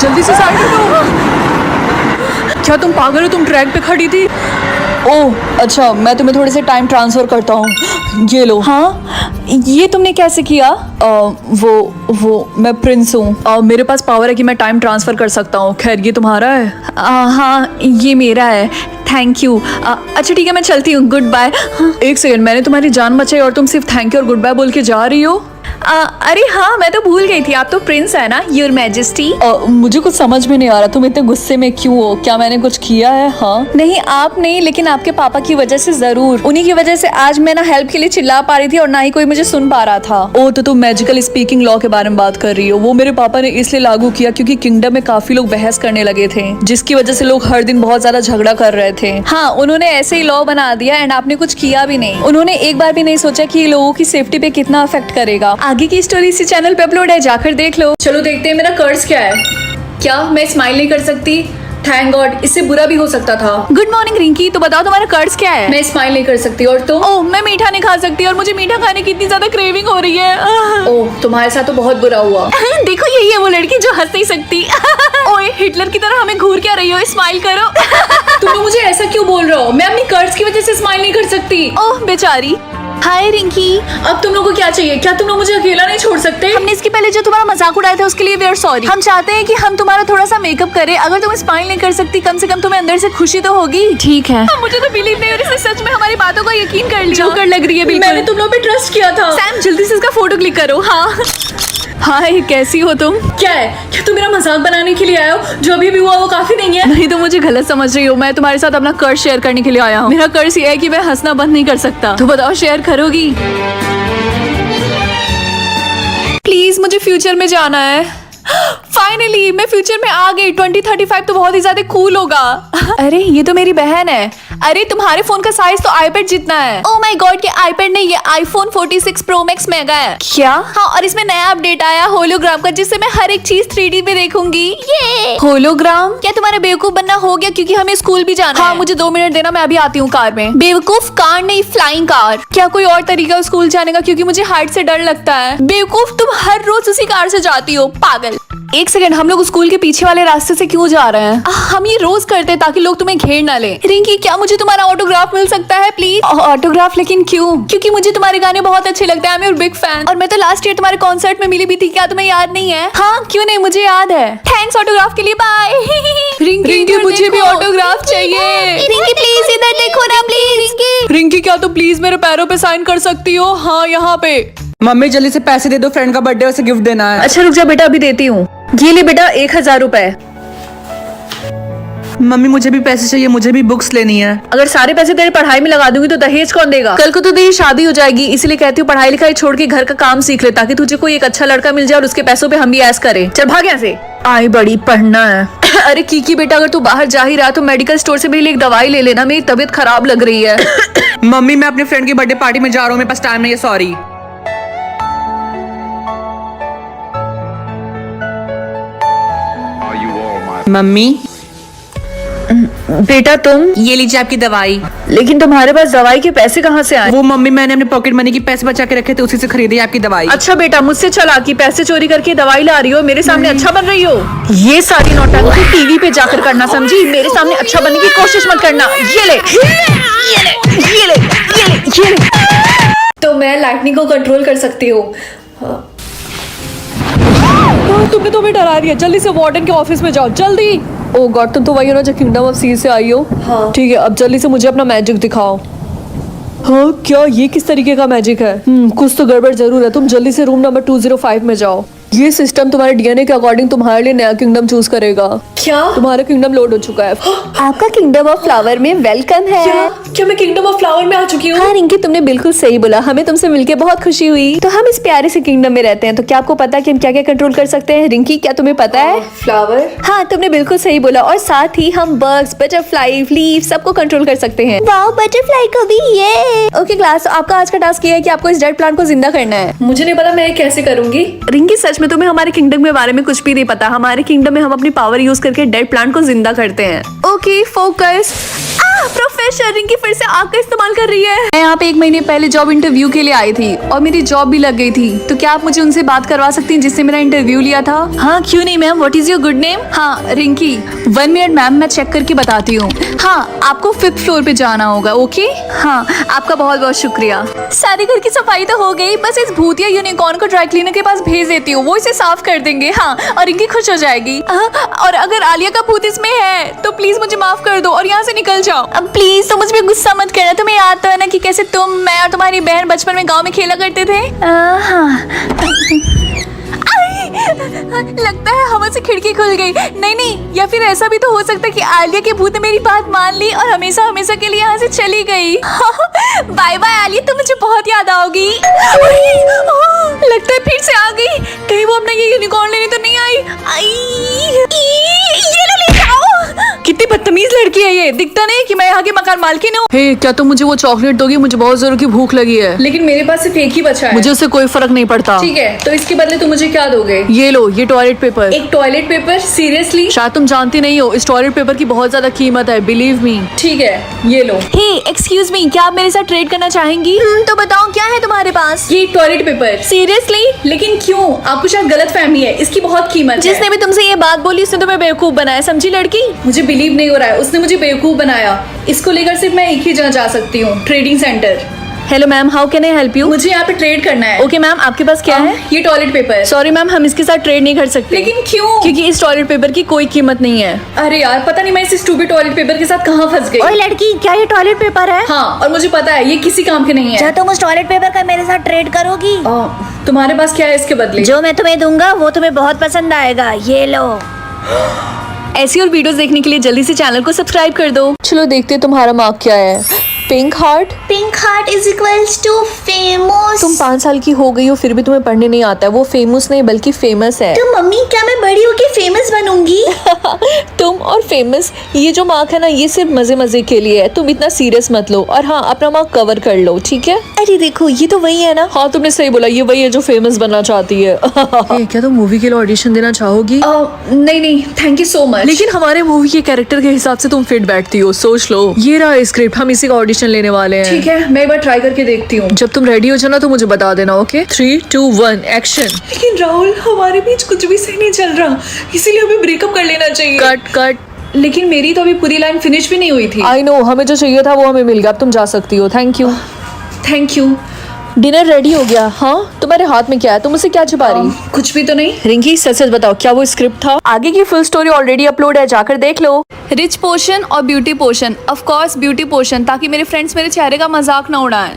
जल्दी से साइड हटो। क्या तुम पागल हो? तुम ट्रैक पे खड़ी थी। ओह अच्छा, मैं तुम्हें थोड़े से टाइम ट्रांसफर करता हूँ, ये लो। हाँ, ये तुमने कैसे किया? वो मैं प्रिंस हूँ, मेरे पास पावर है कि मैं टाइम ट्रांसफर कर सकता हूँ। खैर ये तुम्हारा है? हाँ ये मेरा है, थैंक यू। अच्छा ठीक है, मैं चलती हूँ, गुड बाय। एक सेकंड, मैंने तुम्हारी जान बचाई और तुम सिर्फ थैंक यू और गुड बाय बोल के जा रही हो? अरे हाँ, मैं तो भूल गई थी, आप तो प्रिंस है ना, योर मैजेस्टी। मुझे कुछ समझ में नहीं आ रहा, तुम इतने गुस्से में क्यों हो? क्या मैंने कुछ किया है? हाँ नहीं, आप नहीं, लेकिन आपके पापा की वजह से जरूर। उन्हीं की वजह से आज मैं ना हेल्प के लिए चिल्ला पा रही थी और ना ही कोई मुझे सुन पा रहा था। ओ तो तुम मैजिकल स्पीकिंग लॉ के बारे में बात कर रही हो। वो मेरे पापा ने इसलिए लागू किया क्योंकि किंगडम में काफी लोग बहस करने लगे थे, जिसकी वजह से लोग हर दिन बहुत ज्यादा झगड़ा कर रहे थे। हाँ, उन्होंने ऐसे ही लॉ बना दिया एंड आपने कुछ किया भी नहीं। उन्होंने एक बार भी नहीं सोचा कि लोगों की सेफ्टी पे कितना अफेक्ट करेगा। आगे की स्टोरी इसी चैनल पे अपलोड है, जाकर देख लो। चलो देखते हैं मेरा कर्ज क्या है। क्या मैं स्माइल नहीं कर सकती? थैंक गॉड, इससे बुरा भी हो सकता था। गुड मॉर्निंग रिंकी, तो बताओ तुम्हारा कर्ज क्या है? मैं स्माइल नहीं कर सकती। और तुम? ओह मैं मीठा नहीं खा सकती और मुझे मीठा खाने की इतनी ज्यादा क्रेविंग हो रही है। ओह तुम्हारे साथ तो बहुत बुरा हुआ। देखो यही है वो लड़की जो हंस नहीं सकती। ओए हिटलर की तरह हमें घूर क्या रही हो? स्माइल करो। तुम लोग मुझे ऐसा क्यों बोल रहे हो? मैं अपनी कर्ज की वजह से स्माइल नहीं कर सकती। ओह बेचारी। हाय रिंकी, अब तुम लोगों को क्या चाहिए? क्या तुम लोग मुझे अकेला नहीं छोड़ सकते? हमने इसके पहले जो तुम्हारा मजाक उड़ाया था उसके लिए वी आर सॉरी। हम चाहते हैं कि हम तुम्हारा थोड़ा सा मेकअप करें। अगर तुम स्माइल नहीं कर सकती, कम से कम तुम्हें अंदर से खुशी तो होगी। ठीक है। मुझे तो बिलीव नहीं हो रहा है, सच में हमारी बातों का यकीन कर लिया। जोकर लग रही है बिल्कुल। मैंने तुम लोग पे ट्रस्ट किया था। सैम जल्दी से इसका फोटो क्लिक करो। हाँ हाय कैसी हो तुम? क्या है? क्या तुम मेरा मजाक बनाने के लिए आए हो? जो अभी भी हुआ वो काफी नहीं है। नहीं तो मुझे गलत समझ रही हो, मैं तुम्हारे साथ अपना कर्ज शेयर करने के लिए आया हूँ। मेरा कर्ज ये है कि मैं हंसना बंद नहीं कर सकता। तो बताओ शेयर करोगी? प्लीज मुझे फ्यूचर में जाना है। फाइनली मैं फ्यूचर में आ गई। 2035 तो बहुत ही ज्यादा कूल होगा। अरे ये तो मेरी बहन है। अरे तुम्हारे फोन का साइज तो आईपैड जितना है। ओह माय गॉड, के आईपैड नहीं, ये आईफोन 46 प्रो मैक्स मेगा है। क्या? हाँ, और इसमें नया अपडेट आया होलोग्राम का, जिससे मैं हर एक चीज 3D में देखूंगी। ये होलोग्राम? क्या तुम्हारा बेवकूफ बनना हो गया? क्योंकि हमें स्कूल भी जाना है। हाँ मुझे 2 मिनट देना, मैं अभी आती हूँ कार में। बेवकूफ, कार नहीं, फ्लाइंग कार। क्या कोई और तरीका स्कूल जाने का? क्योंकि मुझे हाइट से डर लगता है। बेवकूफ, तुम हर रोज उसी कार से जाती हो, पागल। एक सेकंड, हम लोग स्कूल के पीछे वाले रास्ते से क्यों जा रहे हैं? हम ये रोज करते हैं ताकि लोग तुम्हें घेर ना ले। रिंकी क्या मुझे तुम्हारा ऑटोग्राफ मिल सकता है प्लीज? ऑटोग्राफ? लेकिन क्यों? क्योंकि मुझे तुम्हारे गाने बहुत अच्छे लगते हैं, I am your big fan. और मैं तो लास्ट ईयर तुम्हारे कॉन्सर्ट में मिली भी थी, क्या तुम्हें याद नहीं है? हाँ क्यों नहीं, मुझे याद है। थैंक्स ऑटोग्राफ के लिए, बाय। रिंकी मुझे भी ऑटोग्राफ चाहिए। रिंकी प्लीज इधर देखो ना प्लीज। रिंकी क्या तुम प्लीज मेरे पैरों पे साइन कर सकती हो? हाँ यहाँ पे। मम्मी जल्दी से पैसे दे दो, फ्रेंड का बर्थडे, उसे गिफ्ट देना है। अच्छा रुक जा बेटा, अभी देती हूँ। ये ले बेटा 1000 रुपए। मम्मी मुझे भी पैसे चाहिए, मुझे भी बुक्स लेनी है। अगर सारे पैसे तेरी पढ़ाई में लगा दूंगी तो दहेज कौन देगा? कल को तो तेरी शादी हो जाएगी, इसलिए कहती हूँ पढ़ाई लिखाई छोड़ के घर का काम सीख ले, ताकि तुझे कोई एक अच्छा लड़का मिल जाए और उसके पैसों पे हम भी ऐश करें। चल भाग यहाँ से। आई बड़ी पढ़ना है। अरे कीकी बेटा, अगर तू बाहर जा ही रहा तो मेडिकल स्टोर से मेरे लिए एक दवाई ले लेना, मेरी तबीयत खराब लग रही है। मम्मी मैं अपने फ्रेंड की बर्थडे पार्टी में जा रहा हूँ, मेरे पास टाइम नहीं है, सॉरी। मम्मी बेटा तुम, ये लीजिए आपकी दवाई। लेकिन तुम्हारे पास दवाई के पैसे कहाँ से आए? वो मम्मी मैंने अपने पॉकेट मनी की पैसे बचा के रखे थे, उसी से खरीदी आपकी दवाई। अच्छा बेटा, मुझसे चालाकी, पैसे चोरी करके दवाई ला रही हो, मेरे सामने अच्छा बन रही हो। ये सारी नौटंकी टीवी पे जाकर करना, समझी? मेरे सामने अच्छा बनने की कोशिश मत करना। ये ले, ये ले, ये ले, ये ले, ये ले। तो मैं लाइटनिंग को कंट्रोल कर सकती हूँ। तुमने तो हमें डरा दिया, जल्दी से वार्डन के ऑफिस में जाओ, जल्दी। ओह गॉड, तुम तो वही हो ना जो किंगडम ऑफ सी से आई हो? हाँ ठीक है, अब जल्दी से मुझे अपना मैजिक दिखाओ। हाँ क्या, ये किस तरीके का मैजिक है? कुछ तो गड़बड़ जरूर है। तुम जल्दी से रूम नंबर 205 में जाओ। ये सिस्टम तुम्हारे डीएनए के अकॉर्डिंग तुम्हारे लिए नया किंगडम चूज करेगा। क्या? तुम्हारा किंगडम लोड हो चुका है। आपका किंगडम ऑफ फ्लावर में वेलकम है। क्या मैं किंगडम ऑफ फ्लावर में आ चुकी हूँ? हाँ रिंकी, तुमने बिल्कुल सही बोला, हमें तुमसे मिलकर बहुत खुशी हुई। तो हम इस प्यारे से किंगडम में रहते हैं, तो क्या आपको पता है कि हम क्या क्या कंट्रोल कर सकते हैं? रिंकी क्या तुम्हें पता है? फ्लावर? हाँ तुमने बिल्कुल सही बोला, और साथ ही हम बर्ड्स, बटरफ्लाई, लीफ सबको कंट्रोल कर सकते हैं। वाओ, बटरफ्लाई को भी। ये ओके क्लास, आपका आज का टास्क ये है कि आपको इस डेड प्लांट को जिंदा करना है। मुझे नहीं पता मैं ये कैसे करूंगी। रिंकी सच में में तुम्हें हमारे किंगडम के बारे में कुछ भी नहीं पता। हमारे किंगडम में हम अपनी पावर यूज करके डेड प्लांट को जिंदा करते हैं। Okay focus. प्रोफेसर रिंकी फिर से आग का इस्तेमाल कर रही है। मैं यहाँ पे 1 महीने पहले जॉब इंटरव्यू के लिए आई थी और मेरी जॉब भी लग गई थी। तो क्या आप मुझे उनसे बात करवा सकती हैं जिसने मेरा इंटरव्यू लिया था? हाँ क्यों नहीं ma'am, what is your good name? हाँ रिंकी। 1 मिनट मैम, मैं चेक करके बताती हूँ। हाँ आपको 5th फ्लोर पे जाना होगा। ओके हाँ आपका बहुत बहुत शुक्रिया। सारी घर की सफाई तो हो गई, बस इस भूतिया यूनिकॉर्न को ड्राई क्लीनर के पास भेज देती हूँ, वो इसे साफ कर देंगे। हाँ और रिंकी खुश हो जाएगी। और अगर आलिया का भूत इसमें है तो प्लीज मुझे माफ कर दो और यहाँ से निकल जाओ। अब प्लीज तो मुझ पे गुस्सा मत करना। तुम्हें याद तो है ना कि कैसे तुम, मैं और तुम्हारी बहन बचपन में गांव में खेला करते थे? लगता है हवा से खिड़की खुल गई। नहीं, या फिर ऐसा भी तो हो सकता है कि आलिया के भूत ने मेरी बात मान ली और हमेशा हमेशा के लिए यहाँ से चली गई। बाय बाय आलिया, तुम मुझे बहुत याद आओगी। लगता है फिर से आ गई। कहीं वो अपना ये यूनिकॉर्न लेने तो नहीं आई? ये ले जाओ। कितनी बदतमीज लड़की है ये। दिखता नहीं कि मैं यहाँ के मकान मालकिन हूँ। हे क्या तुम मुझे वो चॉकलेट दोगी? मुझे बहुत जोर की भूख लगी है। लेकिन मेरे पास सिर्फ एक ही बचा है। मुझे उससे कोई फर्क नहीं पड़ता। ठीक है तो इसके बदले तुम मुझे क्या दोगे? ये लो, ये टॉयलेट पेपर। एक टॉयलेट पेपर? सीरियसली? शायद तुम जानती नहीं हो, इस टॉयलेट पेपर की बहुत ज्यादा कीमत है, बिलीव मी। ठीक है ये लो। हे एक्सक्यूज मी, क्या आप मेरे साथ ट्रेड करना चाहेंगी? तो बताओ क्या है तुम्हारे पास? ये टॉयलेट पेपर। सीरियसली? लेकिन क्यों? आपको शायद गलत फहमी है, इसकी बहुत कीमत है। जिसने भी तुमसे ये बात बोली उसने तुम्हें बेवकूफ बनाया, समझी लड़की? मुझे बिलीव नहीं हो रहा है, उसने मुझे बेवकूफ बनाया। इसको लेकर सिर्फ मैं एक ही जगह जा सकती हूँ, trading centre. Hello ma'am, how can I help you? मुझे यहाँ पे ट्रेड करना है। ओके मैम, आपके पास क्या है? ये टॉयलेट पेपर। सॉरी मैम, हम इसके साथ ट्रेड नहीं कर सकते। लेकिन क्यों? क्योंकि इस टॉयलेट पेपर की कोई कीमत नहीं है। अरे यार पता नहीं मैं इस स्टूपिड टॉयलेट पेपर के साथ कहाँ फंस गई। ओए लड़की, क्या ये टॉयलेट पेपर है? हाँ और मुझे पता है ये किसी काम के नहीं है। क्या तुम उस टॉयलेट पेपर का मेरे साथ ट्रेड करोगी? तुम्हारे पास क्या है इसके बदले? जो मैं तुम्हें दूंगा वो तुम्हें बहुत पसंद आएगा, ये लो। ऐसी और वीडियोस देखने के लिए जल्दी से चैनल को सब्सक्राइब कर दो। चलो देखते तुम्हारा मार्क क्या है। Pink heart. Pink heart is equals to famous. तुम 5 साल की हो गई हो फिर भी तुम्हें पढ़ने नहीं आता है। वो फेमस नहीं बल्कि फेमस है। तो मम्मी क्या मैं बड़ी होके फेमस बनूंगी? तुम और फेमस, ये जो मार्क है ना ये सिर्फ मजे मजे के लिए है, तुम इतना सीरियस मत लो। और हाँ अपना मार्क कवर कर लो, ठीक है? अरे देखो ये तो वही है ना। हाँ तुमने सही बोला, ये वही है जो फेमस बनना चाहती है। क्या तुम मूवी के लिए ऑडिशन देना चाहोगी? नहीं थैंक यू सो मच। लेकिन हमारे मूवी के कैरेक्टर के हिसाब से तुम फिट बैठती हो, सोच लो। ये रहा स्क्रिप्ट, हम इसी का ऑडिशन लेने वाले हैं। ठीक है मैं एक बार ट्राई करके देखती हूँ। जब तुम रेडी हो जाना तो मुझे बता देना। Okay 3, 2, 1 action. लेकिन राहुल हमारे बीच कुछ भी सही नहीं चल रहा, इसीलिए हमें ब्रेकअप कर लेना चाहिए। कट। लेकिन मेरी तो अभी पूरी लाइन फिनिश भी नहीं हुई थी। आई नो, हमें जो चाहिए था वो हमें मिल गया, अब तुम जा सकती हो। Thank you. डिनर रेडी हो गया। हाँ तुम्हारे हाथ में क्या है? तुम मुझसे क्या छुपा रही? कुछ भी तो नहीं। रिंकी सच सच बताओ, क्या वो स्क्रिप्ट था? आगे की फुल स्टोरी ऑलरेडी अपलोड है, जाकर देख लो। रिच पोर्शन और beauty portion. Of course beauty portion, ताकि मेरे फ्रेंड्स मेरे चेहरे का मजाक ना उड़ाएं।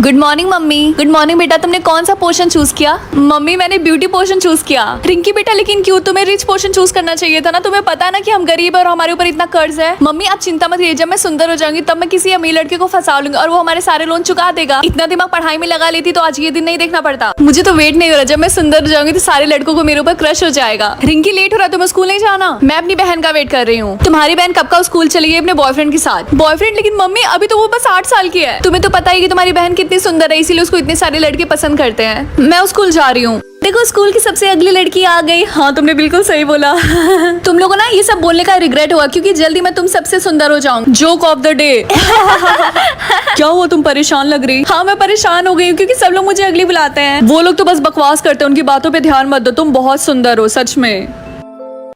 Good morning mummy. Good morning बेटा, तुमने कौन सा पोर्शन चूज किया? मम्मी मैंने ब्यूटी पोर्शन चूज किया। रिंकी बेटा लेकिन क्यों? तुम्हें रिच पोर्शन चूज करना चाहिए था ना, तुम्हें पता है ना कि हम गरीब है और हमारे ऊपर इतना कर्ज है। मम्मी आप चिंता मत करिए, जब मैं सुंदर हो जाऊंगी तब मैं किसी अमीर लड़के को फंसा लूंगी और वो हमारे सारे लोन चुका देगा। इतना दिमाग पढ़ाई में लगा लेती तो आज ये दिन नहीं देखना पड़ता। मुझे तो वेट नहीं हो रहा, जब मैं सुंदर हो जाऊंगी तो सारे लड़कों को मेरे ऊपर क्रश हो जाएगा। रिंकी लेट हो रहा है, तुम्हें स्कूल नहीं जाना? मैं अपनी बहन का वेट कर रही हूँ। तुम्हारी बहन कब का स्कूल चली गई अपने बॉयफ्रेंड के साथ? बॉयफ्रेंड? लेकिन मम्मी अभी तो वो बस 8 साल की है। तुम्हें तो पता ही कि तुम्हारी बहन कितनी सुंदर है, इसीलिए उसको इतने सारे लड़के पसंद करते हैं। मैं उस स्कूल जा रही हूँ। देखो स्कूल की सबसे अगली लड़की आ गई। हाँ तुमने बिल्कुल सही बोला। तुम लोगों ना ये सब बोलने का रिग्रेट हुआ क्योंकि जल्दी मैं तुम सबसे सुंदर हो जाऊंगी। Joke of the day. क्या हुआ, तुम परेशान लग रही? हाँ मैं परेशान हो गई हूँ क्योंकि सब लोग मुझे अगली बुलाते हैं। वो लोग तो बस बकवास करते हैं, उनकी बातों पे ध्यान मत दो। तुम बहुत सुंदर हो सच में।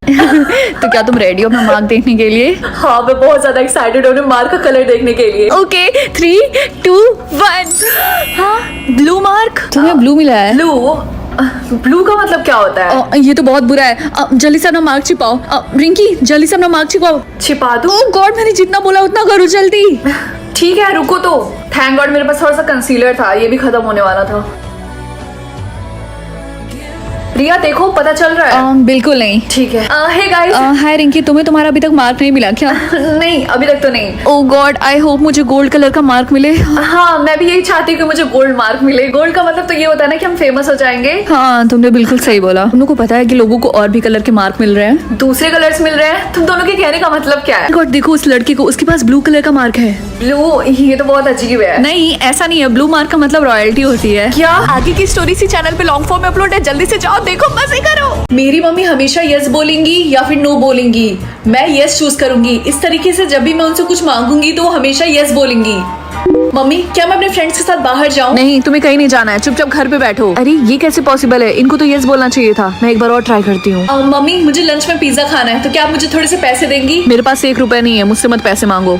तो क्या तुम रेडी हो अपना मार्क देखने के लिए? हाँ मैं बहुत ज्यादा एक्साइटेड हूँ मार्क का कलर देखने के लिए। ओके 3, 2, 1। हाँ ब्लू मार्क। तुम्हें ब्लू मिला है? ब्लू का मतलब क्या होता है? ये तो बहुत बुरा है। जल्दी से अपना मार्क छिपाओ। रिंकी जल्दी से अपना मार्क छिपाओ। छिपा दो? ओह गॉड, मैंने जितना बोला उतना करो जल्दी। ठीक है रुको तो। थैंक गॉड मेरे पास थोड़ा सा कंसीलर था, ये भी खत्म होने वाला था। रिया देखो पता चल रहा है? बिल्कुल नहीं। ठीक है। Hey guys. हाय रिंकी, तुम्हें तुम्हारा अभी तक मार्क नहीं मिला क्या? नहीं अभी तक तो नहीं। ओह गॉड, आई होप मुझे गोल्ड कलर का मार्क मिले। हाँ मैं भी यही चाहती हूँ कि मुझे गोल्ड मार्क मिले। गोल्ड का मतलब तो ये होता है ना कि हम फेमस हो जाएंगे। हाँ तुमने बिल्कुल सही बोला। तुम लोग को पता है कि लोगों को और भी कलर के मार्क मिल रहे हैं, दूसरे कलर्स मिल रहे हैं। तुम दोनों के कहने का मतलब क्या है? गॉड देखो उस लड़की को, उसके पास ब्लू कलर का मार्क है। ब्लू? ये तो बहुत अजीब है। नहीं ऐसा नहीं है, ब्लू मार्क का मतलब रॉयल्टी होती है। क्या? आगे की स्टोरी इसी चैनल पे लॉन्ग फॉर्म में अपलोड है, जल्दी से जाओ देखो मजे करो। मेरी मम्मी हमेशा यस बोलेंगी या फिर नो बोलेंगी। मैं यस चूज करूंगी। इस तरीके से जब भी मैं उनसे कुछ मांगूंगी तो वो हमेशा यस बोलेंगी। मम्मी क्या मैं अपने फ्रेंड्स के साथ बाहर जाऊं? नहीं, तुम्हें कहीं नहीं जाना है, चुपचाप घर पे बैठो। अरे ये कैसे पॉसिबल है? इनको तो यस बोलना चाहिए था। मैं एक बार और ट्राई करती हूँ। मम्मी मुझे लंच में पिज्जा खाना है, तो क्या आप मुझे थोड़े से पैसे देंगी? मेरे पास 1 रुपया नहीं है, मुझसे मत पैसे मांगो।